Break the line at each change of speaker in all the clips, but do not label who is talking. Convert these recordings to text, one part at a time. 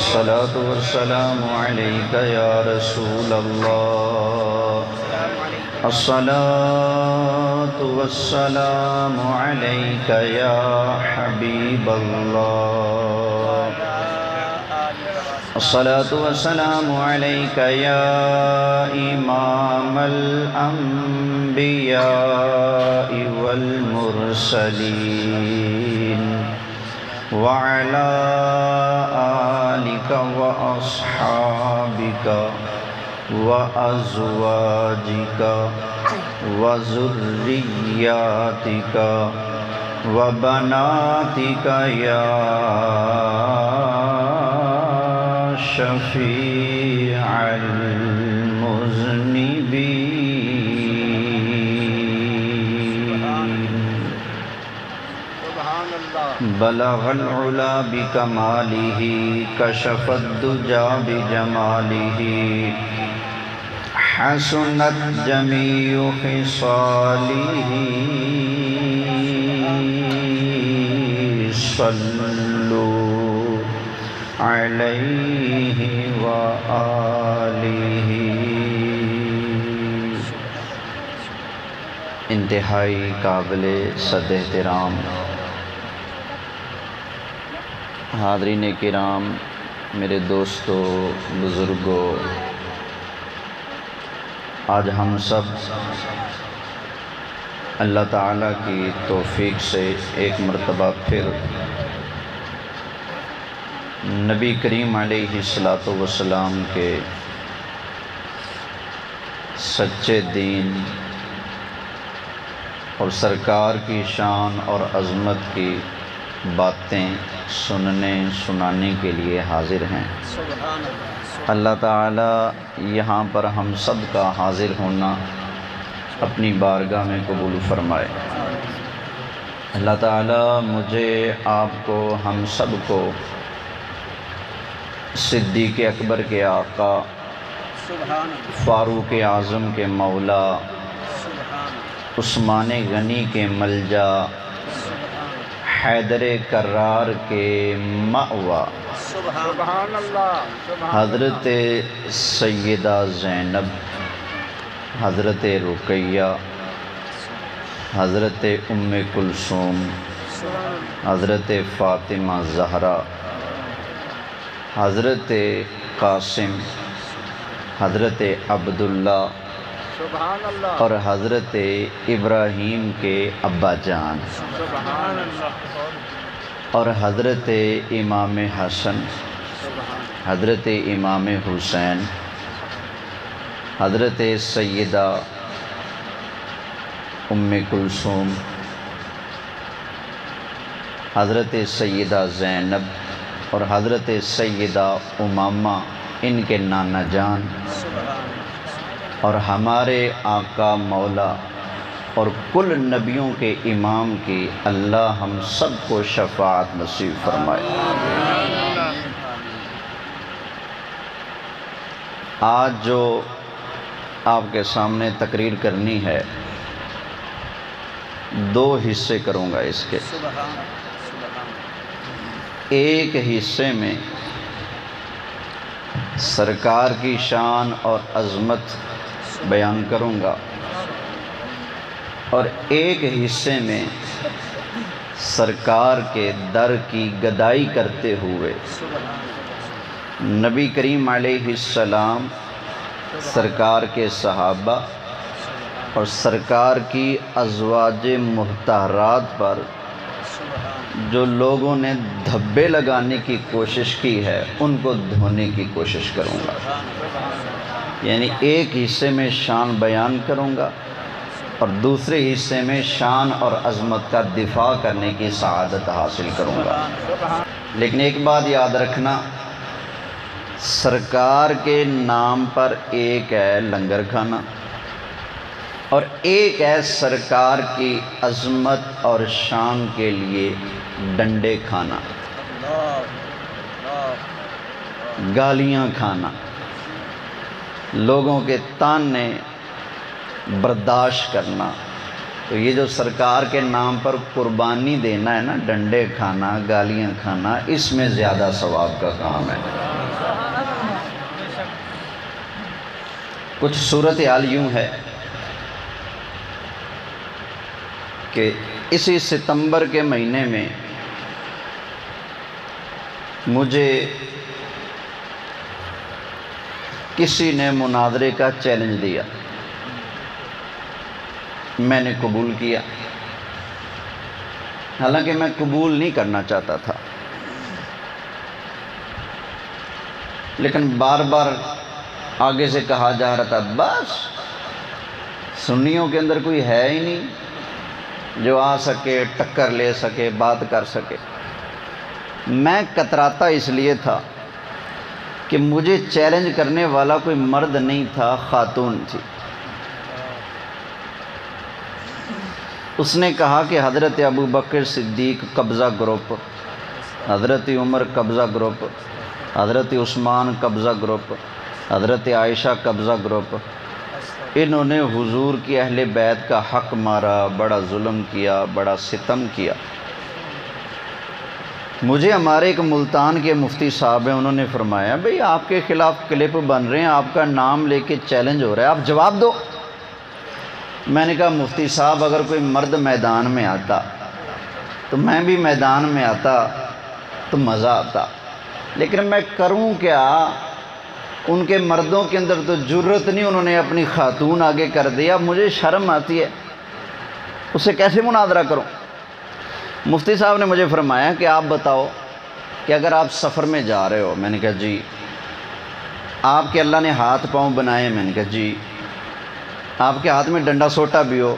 الصلاة والسلام عليك يا رسول الله الصلاة والسلام عليك يا حبيب الله الصلاة والسلام عليك يا إمام الأنبياء والمرسلين وعلى آلك وأصحابك وأزواجك وذرياتك وبناتك يا شفيع المذنبين بلغ العلا بكماله كشف الدجى بجماله حسنت جميع خصاله صلوا علیہ وآلہ۔ انتہائی قابل صد احترام حاضرین کرام، میرے دوستو، بزرگوں، آج ہم سب اللہ تعالیٰ کی توفیق سے ایک مرتبہ پھر نبی کریم علیہ السلام کے سچے دین اور سرکار کی شان اور عظمت کی باتیں سننے سنانے کے لیے حاضر ہیں۔ اللہ تعالیٰ یہاں پر ہم سب کا حاضر ہونا اپنی بارگاہ میں قبول فرمائے۔ اللہ تعالیٰ مجھے، آپ کو، ہم سب کو صدیق اکبر کے آقا، فاروق اعظم کے مولا، عثمان غنی کے ملجا، حیدر کرار کے مأویٰ حضرت سیدہ زینب، حضرت رقیہ، حضرت ام کلثوم، حضرت فاطمہ زہرا، حضرت قاسم، حضرت عبداللہ اور حضرت ابراہیم کے ابا جان، اور حضرت امام حسن، حضرت امام حسین، حضرت سیدہ ام کلثوم، حضرت سیدہ زینب اور حضرت سیدہ امامہ، ان کے نانا جان، اور ہمارے آقا مولا اور کل نبیوں کے امام کی اللہ ہم سب کو شفاعت نصیب فرمائے۔ آج جو آپ کے سامنے تقریر کرنی ہے، دو حصے کروں گا اس کے۔ ایک حصے میں سرکار کی شان اور عظمت بیان کروں گا، اور ایک حصے میں سرکار کے در کی گدائی کرتے ہوئے نبی کریم علیہ السلام، سرکار کے صحابہ اور سرکار کی ازواج مطہرات پر جو لوگوں نے دھبے لگانے کی کوشش کی ہے، ان کو دھونے کی کوشش کروں گا۔ یعنی ایک حصے میں شان بیان کروں گا اور دوسرے حصے میں شان اور عظمت کا دفاع کرنے کی سعادت حاصل کروں گا۔ لیکن ایک بات یاد رکھنا، سرکار کے نام پر ایک ہے لنگر کھانا اور ایک ہے سرکار کی عظمت اور شان کے لیے ڈنڈے کھانا، گالیاں کھانا، لوگوں کے تانے برداشت کرنا۔ تو یہ جو سرکار کے نام پر قربانی دینا ہے نا، ڈنڈے کھانا، گالیاں کھانا، اس میں زیادہ ثواب کا کام ہے۔ کچھ صورتحال یوں ہے کہ اسی ستمبر کے مہینے میں مجھے کسی نے مناظرے کا چیلنج دیا، میں نے قبول کیا، حالانکہ میں قبول نہیں کرنا چاہتا تھا، لیکن بار بار آگے سے کہا جا رہا تھا بس سنیوں کے اندر کوئی ہے ہی نہیں جو آ سکے، ٹکر لے سکے، بات کر سکے۔ میں کتراتا اس لیے تھا کہ مجھے چیلنج کرنے والا کوئی مرد نہیں تھا، خاتون تھی۔ اس نے کہا کہ حضرت ابوبکر صدیق قبضہ گروپ، حضرت عمر قبضہ گروپ، حضرت عثمان قبضہ گروپ، حضرت عائشہ قبضہ گروپ، انہوں نے حضور کی اہل بیت کا حق مارا، بڑا ظلم کیا، بڑا ستم کیا۔ مجھے ہمارے ایک ملتان کے مفتی صاحب ہیں، انہوں نے فرمایا بھئی آپ کے خلاف کلپ بن رہے ہیں، آپ کا نام لے کے چیلنج ہو رہا ہے، آپ جواب دو۔ میں نے کہا مفتی صاحب اگر کوئی مرد میدان میں آتا تو میں بھی میدان میں آتا تو مزہ آتا، لیکن میں کروں کیا؟ ان کے مردوں کے اندر تو جرت نہیں، انہوں نے اپنی خاتون آگے کر دیا، مجھے شرم آتی ہے، اسے کیسے مناظرہ کروں؟ مفتی صاحب نے مجھے فرمایا کہ آپ بتاؤ کہ اگر آپ سفر میں جا رہے ہو، میں نے کہا جی۔ آپ کے اللہ نے ہاتھ پاؤں بنائے، میں نے کہا جی۔ آپ کے ہاتھ میں ڈنڈا سوٹا بھی ہو،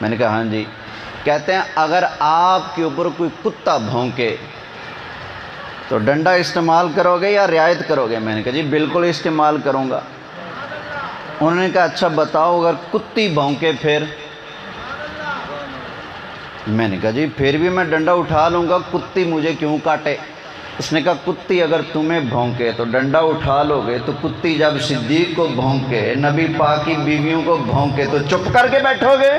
میں نے کہا ہاں جی۔ کہتے ہیں اگر آپ کے اوپر کوئی کتا بھونکے تو ڈنڈا استعمال کرو گے یا رعایت کرو گے؟ میں نے کہا جی بالکل استعمال کروں گا۔ انہوں نے کہا اچھا بتاؤ اگر کتی بھونکے پھر؟ میں نے کہا جی پھر بھی میں ڈنڈا اٹھا لوں گا، کتی مجھے کیوں کاٹے؟ اس نے کہا کتی اگر تمہیں بھونکے تو ڈنڈا اٹھا لو گے، تو کتی جب صدیق کو بھونکے، نبی پاک کی بیویوں کو بھونکے تو چپ کر کے بیٹھو گے؟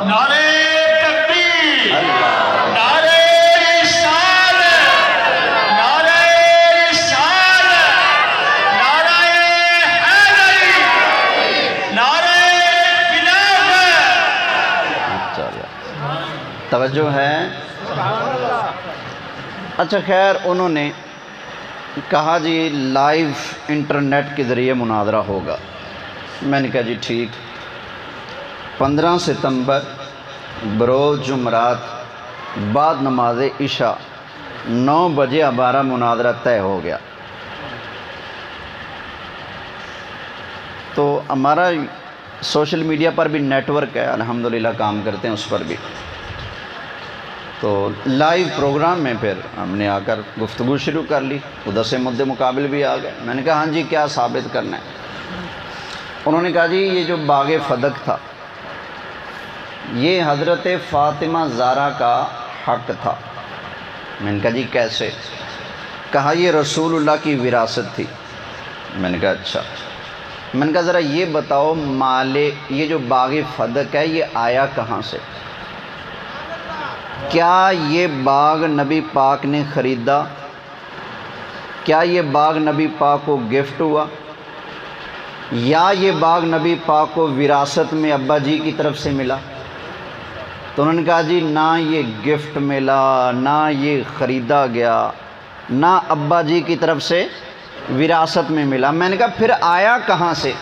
نعرہ تکبیر، نعرہ رسالت، نعرہ رسالت، نعرہ حیدری، نعرہ خلافت۔
توجہ ہے؟ اچھا خیر، انہوں نے کہا جی لائیو انٹرنیٹ کے ذریعے مناظرہ ہوگا۔ میں نے کہا جی ٹھیک۔ 15 ستمبر بروز جمعرات بعد نماز عشاء 9 بجے ہمارا مناظرہ طے ہو گیا۔ تو ہمارا سوشل میڈیا پر بھی نیٹ ورک ہے، الحمدللہ کام کرتے ہیں اس پر بھی۔ تو لائیو پروگرام میں پھر ہم نے آ کر گفتگو شروع کر لی، ادھر سے مد مقابل بھی آ گئے۔ میں نے کہا ہاں جی کیا ثابت کرنا ہے؟ انہوں نے کہا جی یہ جو باغ فدق تھا یہ حضرت فاطمہ زہرا کا حق تھا۔ میں نے کہا جی کیسے؟ کہا یہ رسول اللہ کی وراثت تھی۔ میں نے کہا اچھا۔ میں نے کہا ذرا یہ بتاؤ یہ جو باغ فدق ہے یہ آیا کہاں سے؟ کیا یہ باغ نبی پاک نے خریدا؟ کیا یہ باغ نبی پاک کو گفٹ ہوا؟ یا یہ باغ نبی پاک کو وراثت میں ابا جی کی طرف سے ملا؟ تو انہوں نے کہا جی نہ یہ گفٹ ملا، نہ یہ خریدا گیا، نہ ابا جی کی طرف سے وراثت میں ملا۔ میں نے کہا پھر آیا کہاں سے؟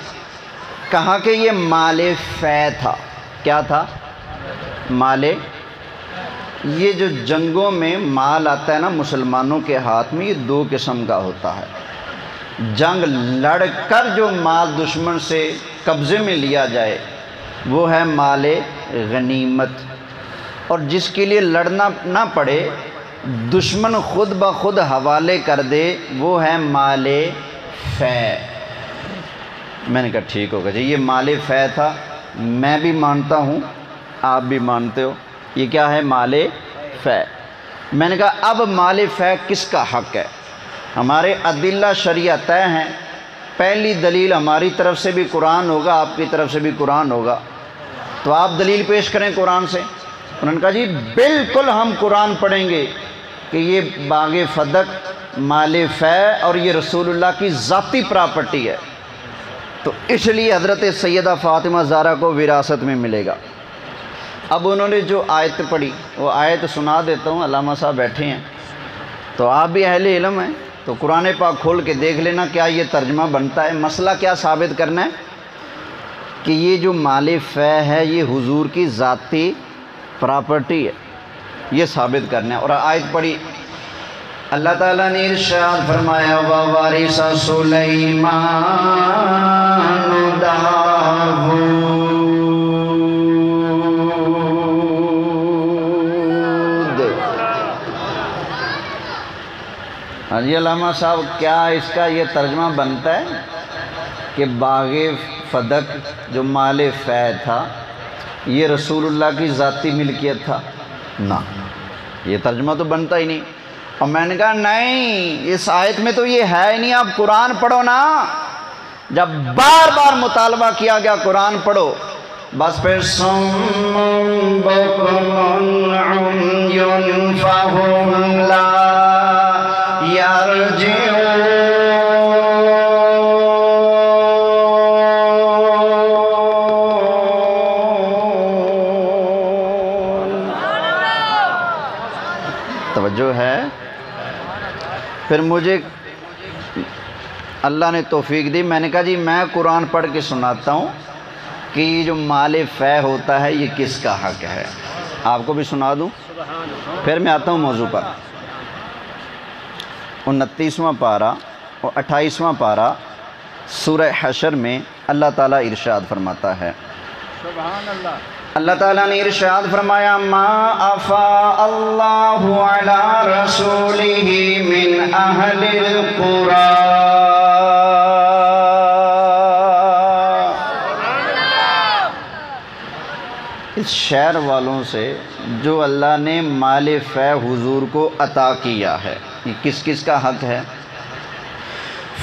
کہا کہ یہ مال فے تھا۔ کیا تھا؟ مال۔ یہ جو جنگوں میں مال آتا ہے نا مسلمانوں کے ہاتھ میں، یہ 2 قسم کا ہوتا ہے۔ جنگ لڑ کر جو مال دشمن سے قبضے میں لیا جائے وہ ہے مال غنیمت، اور جس کے لیے لڑنا نہ پڑے، دشمن خود بخود حوالے کر دے، وہ ہے مال فے۔ میں نے کہا ٹھیک ہوگا جی، یہ مال فے تھا، میں بھی مانتا ہوں، آپ بھی مانتے ہو، یہ کیا ہے؟ مال فے۔ میں نے کہا اب مال فے کس کا حق ہے؟ ہمارے ادلہ شرعیہ طے ہیں، پہلی دلیل ہماری طرف سے بھی قرآن ہوگا، آپ کی طرف سے بھی قرآن ہوگا، تو آپ دلیل پیش کریں قرآن سے۔ انہوں نے کہا جی بالکل ہم قرآن پڑھیں گے کہ یہ باغ فدق مال فے اور یہ رسول اللہ کی ذاتی پراپرٹی ہے۔ تو اس لیے حضرت سیدہ فاطمہ زہرا کو وراثت میں ملے گا۔ اب انہوں نے جو آیت پڑھی وہ آیت سنا دیتا ہوں، علامہ صاحب بیٹھے ہیں تو آپ بھی اہل علم ہیں تو قرآن پاک کھول کے دیکھ لینا کیا یہ ترجمہ بنتا ہے۔ مسئلہ کیا ثابت کرنا ہے کہ یہ جو مال فے ہے یہ حضور کی ذاتی پراپرٹی ہے، یہ ثابت کرنا ہے۔ اور آیت پڑھی، اللہ تعالیٰ نے ارشاد فرمایا وَوَارِثَ سُلَيْمَانُ داؤد۔ ہاں جی علامہ صاحب، کیا اس کا یہ ترجمہ بنتا ہے کہ باغ فدق جو مال فے تھا یہ رسول اللہ کی ذاتی ملکیت تھا؟ نہ، یہ ترجمہ تو بنتا ہی نہیں۔ اور میں نے کہا نہیں، اس آیت میں تو یہ ہے ہی نہیں، آپ قرآن پڑھو نا۔ جب بار بار مطالبہ کیا گیا قرآن پڑھو، بس پھر صم بکم عمی فہم لا یرجعون۔ توجہ ہے؟ پھر مجھے اللہ نے توفیق دی، میں نے کہا جی میں قرآن پڑھ کے سناتا ہوں کہ یہ جو مال فے ہوتا ہے یہ کس کا حق ہے، آپ کو بھی سنا دوں، پھر میں آتا ہوں موضوع پر۔ 29واں پارہ اور 28واں پارہ سورہ حشر میں اللہ تعالیٰ ارشاد فرماتا ہے، اللہ تعالیٰ نے ارشاد فرمایا ما افاء اللہ علی رسولہ من اہل القرى، اس شہر والوں سے جو اللہ نے مال فے حضور کو عطا کیا ہے، یہ کس کس کا حق ہے؟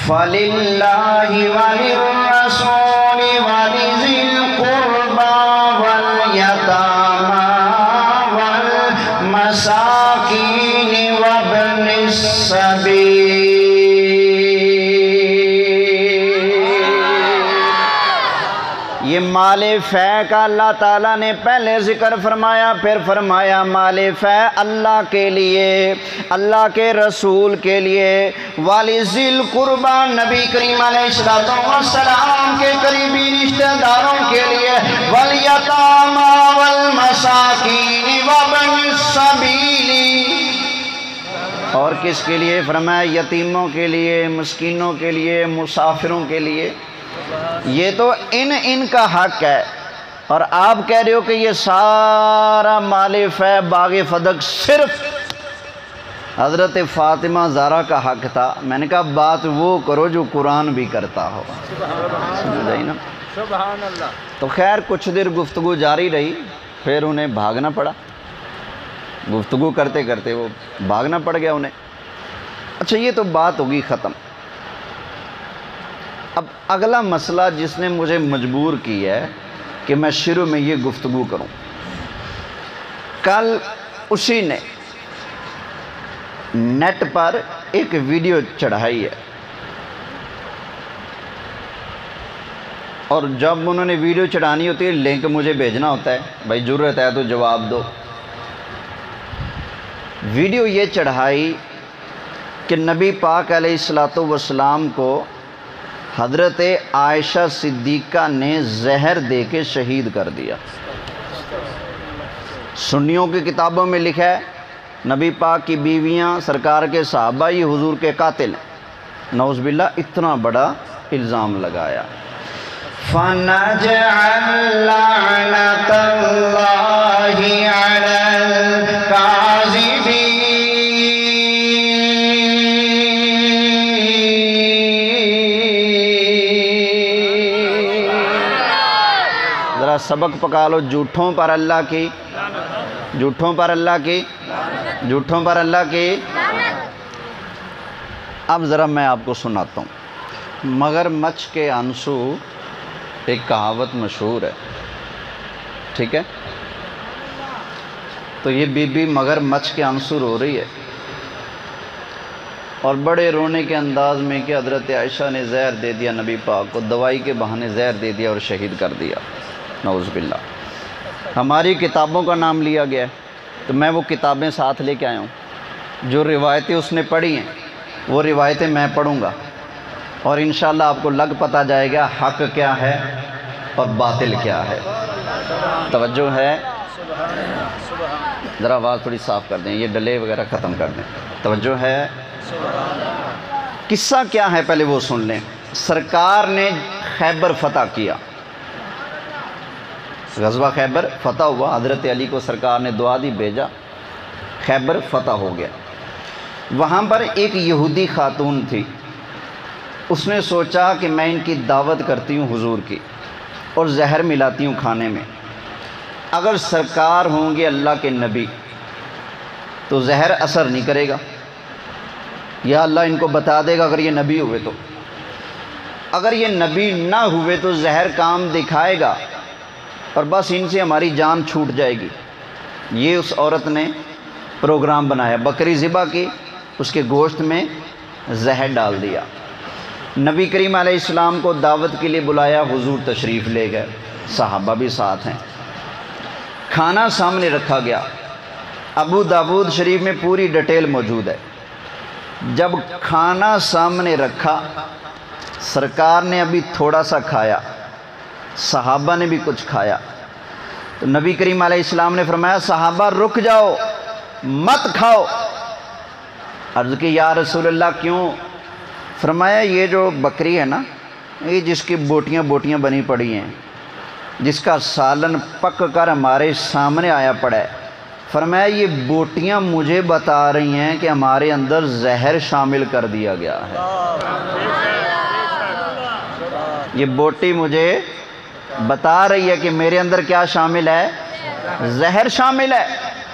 فَلِلَّهِ وَلِلرَّسُولِ وَلِذِي الْقُرْبَى وَالْيَتَامَى وَالْمَسَاكِينِ وَابْنِ السَّبِيلِ۔ یہ مال فے کا اللہ تعالیٰ نے پہلے ذکر فرمایا، پھر فرمایا مال فے اللہ کے لیے، اللہ کے رسول کے لیے، وَلِذِي الْقُرْبَى نبی کریم علیہ السلام کے قریبی رشتہ داروں کے لیے، وَالْيَتَامَى وَالْمَسَاكِينِ وَابْنِ السَّبِيلِ، اور کس کے لیے؟ فرمایا یتیموں کے لیے، مسکینوں کے لیے، مسافروں کے لیے۔ یہ تو ان کا حق ہے، اور آپ کہہ رہے ہو کہ یہ سارا مال فے باغ فدق صرف حضرت فاطمہ زہرا کا حق تھا۔ میں نے کہا بات وہ کرو جو قرآن بھی کرتا ہو، سمجھ آئی نا؟
سبحان اللہ۔
تو خیر کچھ دیر گفتگو جاری رہی، پھر انہیں بھاگنا پڑا، گفتگو کرتے کرتے وہ بھاگنا پڑ گیا انہیں۔ اچھا یہ تو بات ہوگی ختم۔ اب اگلا مسئلہ جس نے مجھے مجبور کی ہے کہ میں شروع میں یہ گفتگو کروں، کل اسی نے نیٹ پر ایک ویڈیو چڑھائی ہے، اور جب انہوں نے ویڈیو چڑھانی ہوتی ہے لنک مجھے بھیجنا ہوتا ہے، بھائی ضرورت ہے تو جواب دو۔ ویڈیو یہ چڑھائی کہ نبی پاک علیہ السلام کو حضرت عائشہ صدیقہ نے زہر دے کے شہید کر دیا۔ سنیوں کی کتابوں میں لکھا ہے نبی پاک کی بیویاں سرکار کے صحابہ یہ حضور کے قاتل ہیں، نعوذ باللہ اتنا بڑا الزام لگایا۔ فَنَجْعَلْ لَعْنَةَ اللَّهِ عَلَى الْكَاذِبِينَ۔ ذرا سبق پکا لو، جھوٹوں پر اللہ کی، جھوٹوں پر اللہ کی، جھوٹوں پر اللہ کی۔ اب ذرا میں آپ کو سناتا ہوں۔ مگر مچھ کے آنسو ایک کہاوت مشہور ہے، ٹھیک ہے؟ تو یہ بی بی مگر مچھ کے آنسو رو رہی ہے، اور بڑے رونے کے انداز میں کہ حضرت عائشہ نے زہر دے دیا نبی پاک کو، دوائی کے بہانے زہر دے دیا اور شہید کر دیا، نعوذ باللہ۔ ہماری کتابوں کا نام لیا گیا ہے، تو میں وہ کتابیں ساتھ لے کے آیا ہوں، جو روایتیں اس نے پڑھی ہیں وہ روایتیں میں پڑھوں گا، اور انشاءاللہ آپ کو لگ پتہ جائے گا حق کیا ہے اور باطل کیا ہے۔ توجہ ہے؟ ذرا آواز تھوڑی صاف کر دیں، یہ ڈلے وغیرہ ختم کر دیں۔ توجہ ہے؟ قصہ کیا ہے پہلے وہ سن لیں۔ سرکار نے خیبر فتح کیا، غزوہ خیبر فتح ہوا، حضرت علی کو سرکار نے دعا دی، بھیجا، خیبر فتح ہو گیا۔ وہاں پر ایک یہودی خاتون تھی، اس نے سوچا کہ میں ان کی دعوت کرتی ہوں حضور کی اور زہر ملاتی ہوں کھانے میں، اگر سرکار ہوں گے اللہ کے نبی تو زہر اثر نہیں کرے گا، یا اللہ ان کو بتا دے گا اگر یہ نبی ہوئے تو، اگر یہ نبی نہ ہوئے تو زہر کام دکھائے گا اور بس ان سے ہماری جان چھوٹ جائے گی۔ یہ اس عورت نے پروگرام بنایا، بکری ذبح کی، اس کے گوشت میں زہر ڈال دیا، نبی کریم علیہ السلام کو دعوت کے لیے بلایا، حضور تشریف لے گئے، صحابہ بھی ساتھ ہیں، کھانا سامنے رکھا گیا۔ ابو داود شریف میں پوری ڈیٹیل موجود ہے۔ جب کھانا سامنے رکھا، سرکار نے ابھی تھوڑا سا کھایا، صحابہ نے بھی کچھ کھایا، تو نبی کریم علیہ السلام نے فرمایا صحابہ رک جاؤ، مت کھاؤ۔ عرض کی یا رسول اللہ کیوں؟ فرمایا یہ جو بکری ہے نا، یہ جس کی بوٹیاں بوٹیاں بنی پڑی ہیں، جس کا سالن پک کر ہمارے سامنے آیا پڑا ہے، فرمایا یہ بوٹیاں مجھے بتا رہی ہیں کہ ہمارے اندر زہر شامل کر دیا گیا ہے۔ یہ بوٹی مجھے بتا رہی ہے کہ میرے اندر کیا شامل ہے؟ زہر شامل ہے،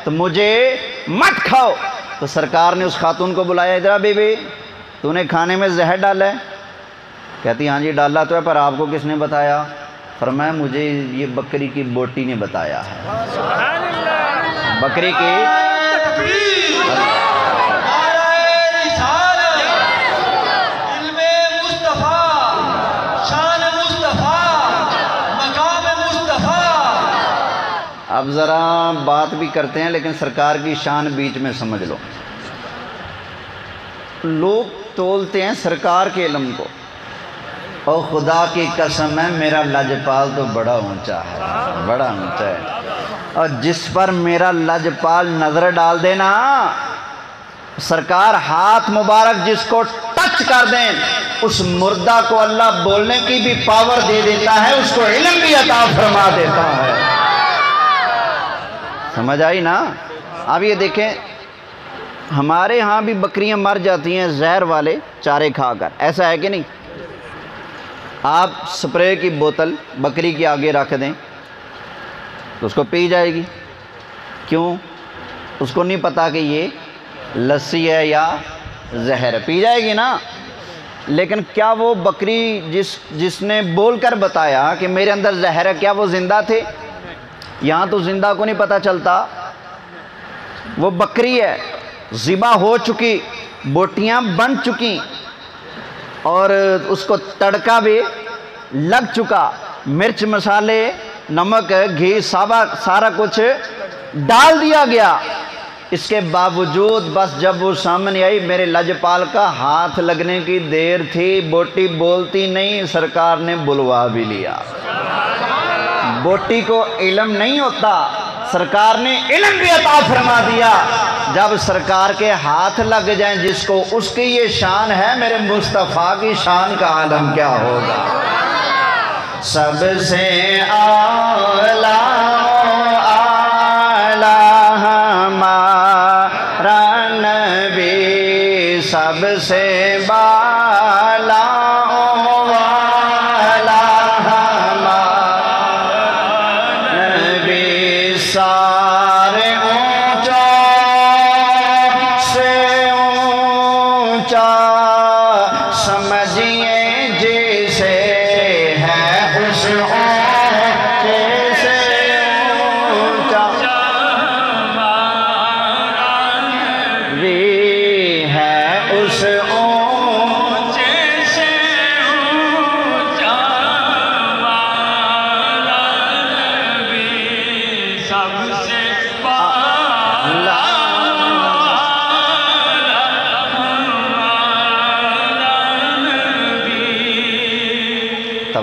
تو مجھے مت کھاؤ۔ تو سرکار نے اس خاتون کو بلایا، ادھر بی بی تو نے کھانے میں زہر ڈالا ہے؟ کہتی ہاں جی ڈالا تو ہے، پر آپ کو کس نے بتایا؟ فرمایا مجھے یہ بکری کی بوٹی نے بتایا ہے۔ بکری کی اب ذرا بات بھی کرتے ہیں لیکن سرکار کی شان بیچ میں سمجھ لو۔ لوگ تولتے ہیں سرکار کے علم کو، اور خدا کی قسم ہے میرا لجپال تو بڑا اونچا ہے، بڑا اونچا ہے، اور جس پر میرا لجپال نظر ڈال دینا، سرکار ہاتھ مبارک جس کو ٹچ کر دیں اس مردہ کو اللہ بولنے کی بھی پاور دے دیتا ہے، اس کو علم بھی عطا فرما دیتا ہے۔ سمجھ آئی نا؟ اب یہ دیکھیں ہمارے ہاں بھی بکریاں مر جاتی ہیں زہر والے چارے کھا کر، ایسا ہے کہ نہیں؟ آپ سپرے کی بوتل بکری کے آگے رکھ دیں تو اس کو پی جائے گی، کیوں؟ اس کو نہیں پتا کہ یہ لسی ہے یا زہر ہے، پی جائے گی نا۔ لیکن کیا وہ بکری جس نے بول کر بتایا کہ میرے اندر زہر ہے، کیا وہ زندہ تھے؟ یہاں تو زندہ کو نہیں پتہ چلتا، وہ بکری ہے، ذبح ہو چکی، بوٹیاں بن چکی، اور اس کو تڑکا بھی لگ چکا، مرچ مسالے نمک گھی سارا کچھ ڈال دیا گیا۔ اس کے باوجود بس جب وہ سامنے آئی، میرے لجپال کا ہاتھ لگنے کی دیر تھی، بوٹی بولتی نہیں، سرکار نے بلوا بھی لیا۔ بوٹی کو علم نہیں ہوتا، سرکار نے علم بھی عطا فرما دیا۔ جب سرکار کے ہاتھ لگ جائیں جس کو، اس کی یہ شان ہے، میرے مصطفیٰ کی شان کا عالم کیا ہوگا؟ سب سے اعلیٰ ہمارا نبی، سب سے بالا والا ہمارا نبی، سارے اونچوں سے اونچا سمجھیے جیسے اس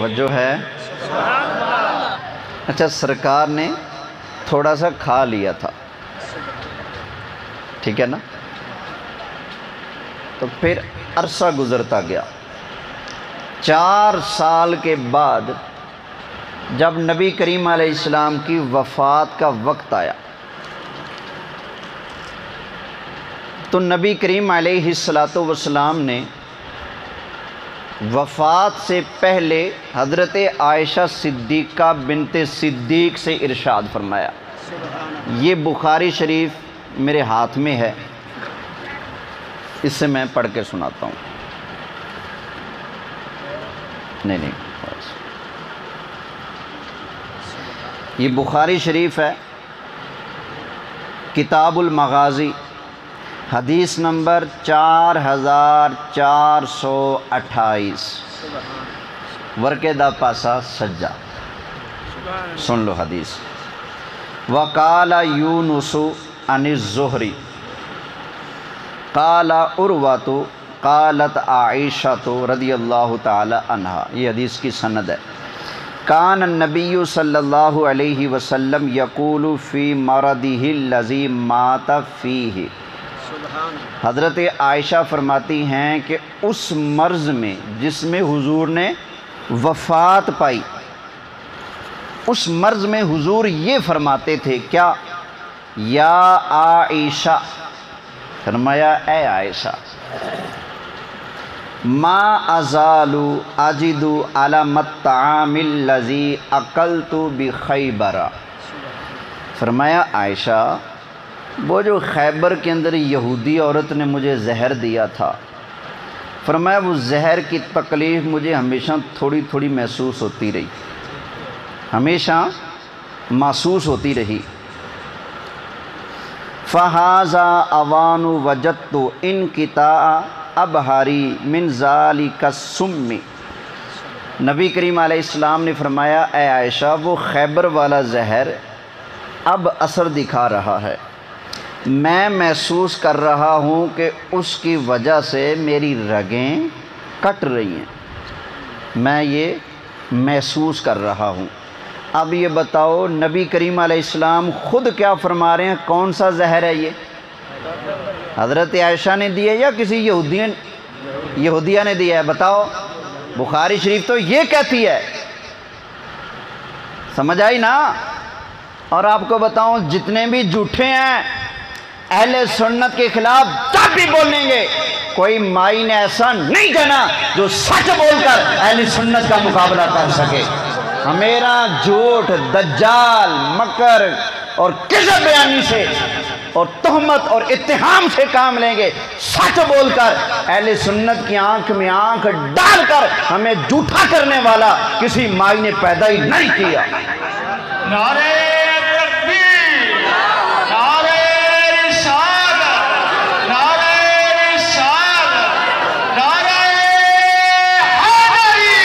توجہ ہے؟ اچھا، سرکار نے تھوڑا سا کھا لیا تھا، ٹھیک ہے نا، تو پھر عرصہ گزرتا گیا۔ 4 سال کے بعد جب نبی کریم علیہ السلام کی وفات کا وقت آیا تو نبی کریم علیہ السلام نے وفات سے پہلے حضرت عائشہ صدیقہ بنت صدیق سے ارشاد فرمایا۔ یہ بخاری شریف میرے ہاتھ میں ہے، اس سے میں پڑھ کے سناتا ہوں۔ نہیں، یہ بخاری شریف ہے، کتاب المغازی، حدیث نمبر 4428، ورقے دا پاسا سجا۔ سن لو حدیث۔ وقال یونس عن الزہری قال عروۃ قالت عائشہ رضی اللہ تعالی عنہا، یہ حدیث کی سند ہے۔ کان النبی صلی اللہ علیہ وسلم یقول فی مرضہ الذی مات فیہ، حضرت عائشہ فرماتی ہیں کہ اس مرض میں جس میں حضور نے وفات پائی، اس مرض میں حضور یہ فرماتے تھے، کیا؟ یا عائشہ، فرمایا اے عائشہ، ما ازال اجد علم الطعام الذی اکلت بخیبر، فرمایا عائشہ، وہ جو خیبر کے اندر یہودی عورت نے مجھے زہر دیا تھا، فرمایا وہ زہر کی تکلیف مجھے ہمیشہ تھوڑی تھوڑی محسوس ہوتی رہی، ہمیشہ محسوس ہوتی رہی۔ فہذا اوان وجدت انقطاع ابہاری من ذالک السم، نبی کریم علیہ السلام نے فرمایا اے عائشہ، وہ خیبر والا زہر اب اثر دکھا رہا ہے، میں محسوس کر رہا ہوں کہ اس کی وجہ سے میری رگیں کٹ رہی ہیں، میں یہ محسوس کر رہا ہوں۔ اب یہ بتاؤ نبی کریم علیہ السلام خود کیا فرما رہے ہیں؟ کون سا زہر ہے یہ؟ حضرت عائشہ نے دیا یا کسی یہودیہ نے دیا ہے؟ بتاؤ، بخاری شریف تو یہ کہتی ہے، سمجھ آئی نا؟ اور آپ کو بتاؤں جتنے بھی جھوٹے ہیں اہل سنت کے خلاف جب بھی بولیں گے، کوئی مائی نے ایسا نہیں کہنا جو سچ بول کر اہل سنت کا مقابلہ کر سکے۔ ہمیرا جھوٹ، دجال، مکر اور کذب بیانی سے اور تہمت اور اتہام سے کام لیں گے، سچ بول کر اہل سنت کی آنکھ میں آنکھ ڈال کر ہمیں جھوٹا کرنے والا کسی مائی نے پیدا ہی نہیں کیا۔
نعرہ تکبیر، نعرہ رسالت، نعرہ رسالت، نعرہ حیدری۔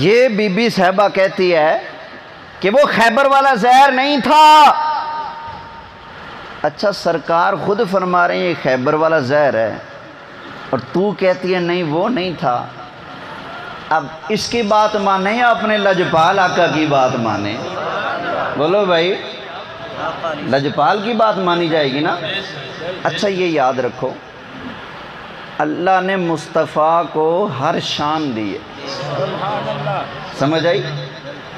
یہ بی بی صاحبہ کہتی ہے کہ وہ خیبر والا زہر نہیں تھا۔ اچھا، سرکار خود فرما رہے ہیں یہ خیبر والا زہر ہے، اور تو کہتی ہے نہیں وہ نہیں تھا۔ اب اس کی بات مانے یا اپنے لجپال آقا کی بات مانے؟ بولو بھائی، لجپال کی بات مانی جائے گی نا؟ اچھا یہ یاد رکھو، اللہ نے مصطفیٰ کو ہر شان دی ہے، سمجھ آئی؟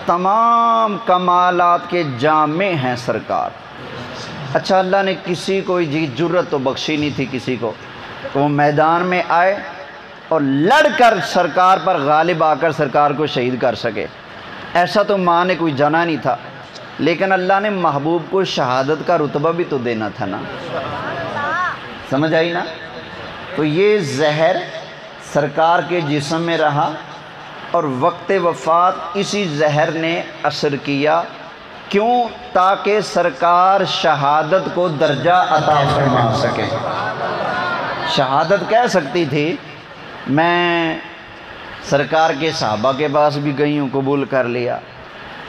تمام کمالات کے جامع ہیں سرکار۔ اچھا، اللہ نے کسی کو جرت تو بخشی نہیں تھی کسی کو کہ وہ میدان میں آئے اور لڑ کر سرکار پر غالب آ کر سرکار کو شہید کر سکے، ایسا تو ماں نے کوئی جانا نہیں تھا، لیکن اللہ نے محبوب کو شہادت کا رتبہ بھی تو دینا تھا نا، سمجھ آئی نا؟ تو یہ زہر سرکار کے جسم میں رہا اور وقت وفات اسی زہر نے اثر کیا، کیوں؟ تاکہ سرکار شہادت کو درجہ عطا فرما سکے۔ شہادت کہہ سکتی تھی میں سرکار کے صحابہ کے پاس بھی گئی ہوں، قبول کر لیا،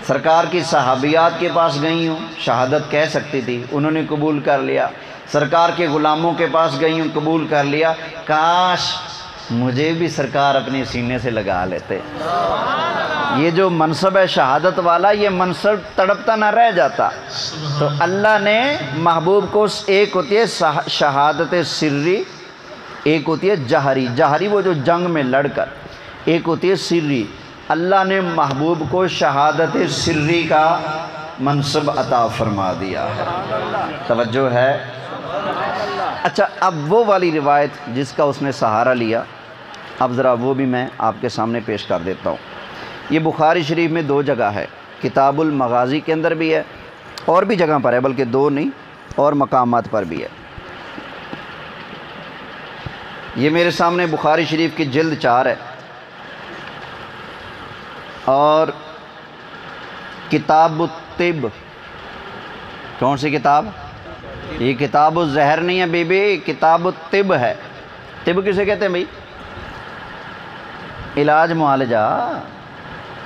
سرکار کی صحابیات کے پاس گئی ہوں، شہادت کہہ سکتی تھی، انہوں نے قبول کر لیا، سرکار کے غلاموں کے پاس گئی ہوں، قبول کر لیا۔ کاش مجھے بھی سرکار اپنے سینے سے لگا لیتے۔ یہ جو منصب ہے شہادت والا، یہ منصب تڑپتا نہ رہ جاتا۔ تو اللہ نے محبوب کو، ایک ہوتی ہے شہادت سری، ایک ہوتی ہے جہری۔ جہری وہ جو جنگ میں لڑ کر، ایک ہوتی ہے سری۔ اللہ نے محبوب کو شہادت سری کا منصب عطا فرما دیا ہے۔ توجہ ہے؟ اچھا، اب وہ والی روایت جس کا اس نے سہارا لیا، اب ذرا وہ بھی میں آپ کے سامنے پیش کر دیتا ہوں۔ یہ بخاری شریف میں 2 جگہ ہے، کتاب المغازی کے اندر بھی ہے، اور بھی جگہ پر ہے، بلکہ 2 نہیں اور مقامات پر بھی ہے۔ یہ میرے سامنے بخاری شریف کی جلد 4 ہے، اور کتاب الطب، کون سی کتاب؟ یہ کتاب الزہر نہیں ہے بی بی، کتاب الطب ہے۔ طب کسے کہتے ہیں بھائی؟ علاج معالجہ،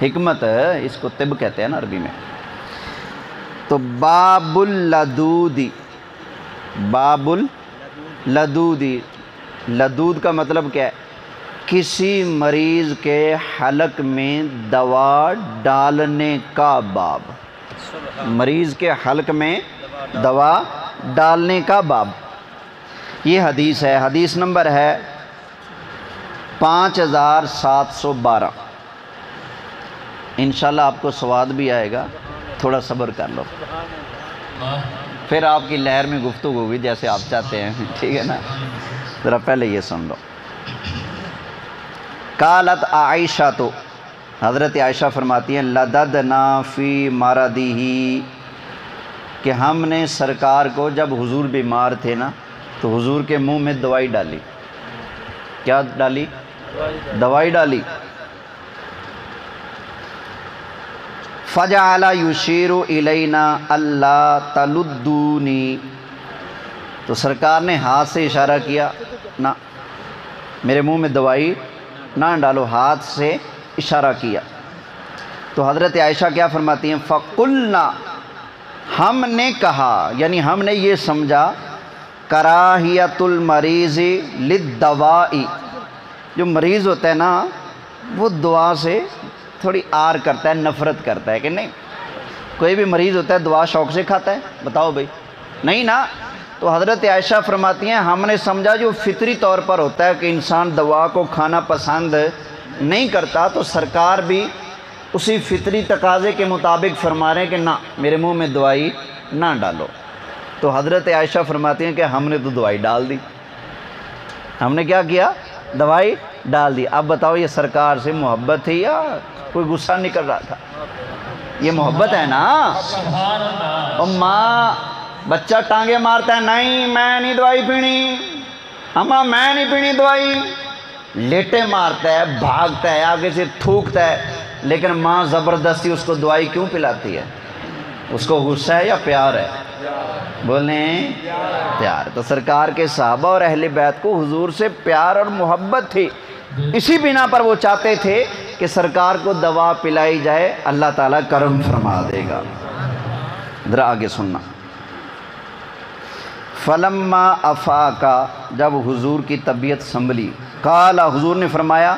حکمت، اس کو طب کہتے ہیں نا عربی میں۔ تو باب اللدودی، باب اللدودی، لدود کا مطلب کیا ہے؟ کسی مریض کے حلق میں دوا ڈالنے کا باب، مریض کے حلق میں دوا ڈالنے کا باب۔ یہ حدیث ہے، حدیث نمبر ہے 5712۔ انشاءاللہ آپ کو سواد بھی آئے گا، تھوڑا صبر کر لو، پھر آپ کی لہر میں گفتگو ہوگی جیسے آپ چاہتے ہیں، ٹھیک ہے نا؟ ذرا پہلے یہ سن لو۔ قالت عائشہ، تو حضرت عائشہ فرماتی ہیں لددنا فی مرضہ، کہ ہم نے سرکار کو جب حضور بیمار تھے نا تو حضور کے منہ میں دوائی ڈالی۔ کیا ڈالی؟ دوائی ڈالی۔ فجعل یشیر الینا اللہ تلدونی، تو سرکار نے ہاتھ سے اشارہ کیا، نہ میرے منہ میں دوائی نہ ڈالو، ہاتھ سے اشارہ کیا۔ تو حضرت عائشہ کیا فرماتی ہیں؟ فقلنا، ہم نے کہا، یعنی ہم نے یہ سمجھا، کراہیت المریض للدواء، جو مریض ہوتا ہے نا وہ دعا سے تھوڑی آر کرتا ہے، نفرت کرتا ہے، کہ نہیں؟ کوئی بھی مریض ہوتا ہے دعا شوق سے کھاتا ہے؟ بتاؤ بھائی، نہیں نا؟ تو حضرت عائشہ فرماتی ہیں ہم نے سمجھا جو فطری طور پر ہوتا ہے کہ انسان دوا کو کھانا پسند نہیں کرتا، تو سرکار بھی اسی فطری تقاضے کے مطابق فرما رہے ہیں کہ نہ، میرے منہ میں دوائی نہ ڈالو۔ تو حضرت عائشہ فرماتی ہیں کہ ہم نے تو دوائی ڈال دی، ہم نے کیا کیا؟ دوائی ڈال دی۔ اب بتاؤ یہ سرکار سے محبت تھی یا کوئی غصہ نکل رہا تھا؟ یہ محبت ہے نا۔ اور ماں بچہ ٹانگے مارتا ہے، نہیں میں نہیں دوائی پینی، اماں میں نہیں پینی دوائی، لیٹے مارتا ہے، بھاگتا ہے، آگے سے تھوکتا ہے، لیکن ماں زبردستی اس کو دوائی کیوں پلاتی ہے؟ اس کو غصہ ہے یا پیار ہے؟ بولیں پیار۔ تو سرکار کے صحابہ اور اہل بیت کو حضور سے پیار اور محبت تھی، اسی بنا پر وہ چاہتے تھے کہ سرکار کو دوا پلائی جائے، اللہ تعالیٰ کرم فرما دے گا۔ ذرا آگے سننا۔ فلما افاقا، جب حضور کی طبیعت سنبھلی، قال، حضور نے فرمایا،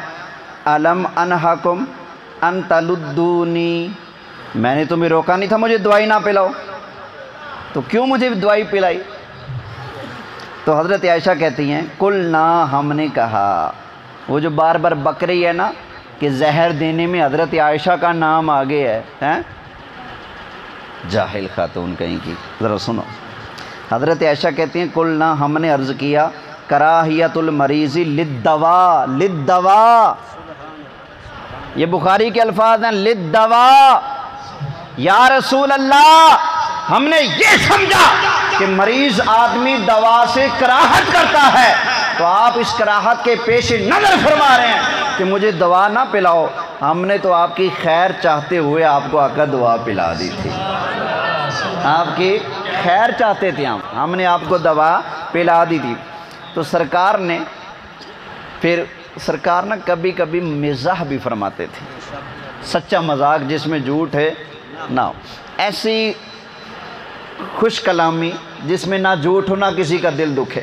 الم انہاکم ان تلدونی، میں نے تمہیں روکا نہیں تھا مجھے دوائی نہ پلاؤ، تو کیوں مجھے دوائی پلائی؟ تو حضرت عائشہ کہتی ہیں قلنا، ہم نے کہا، وہ جو بار بار بک رہی ہے نا کہ زہر دینے میں حضرت عائشہ کا نام آگے ہے، جاہل خاتون کہیں کی۔ ذرا سنو، حضرت عائشہ کہتی ہیں قلنا، ہم نے عرض کیا، کراہیت المریض للدواء، للدواء، یہ بخاری کے الفاظ ہیں، للدواء، یا رسول اللہ ہم نے یہ سمجھا کہ مریض آدمی دوا سے کراہت کرتا ہے، تو آپ اس کراہت کے پیش نظر فرما رہے ہیں کہ مجھے دوا نہ پلاؤ، ہم نے تو آپ کی خیر چاہتے ہوئے آپ کو آ کر دوا پلا دی تھی، آپ کی خیر چاہتے تھے ہم نے آپ کو دوا پلا دی تھی۔ تو سرکار نے پھر سرکار نا کبھی کبھی مزاح بھی فرماتے تھے، سچا مذاق جس میں جھوٹ ہے نہ ہو، ایسی خوش کلامی جس میں نہ جھوٹ ہو نہ کسی کا دل دکھے۔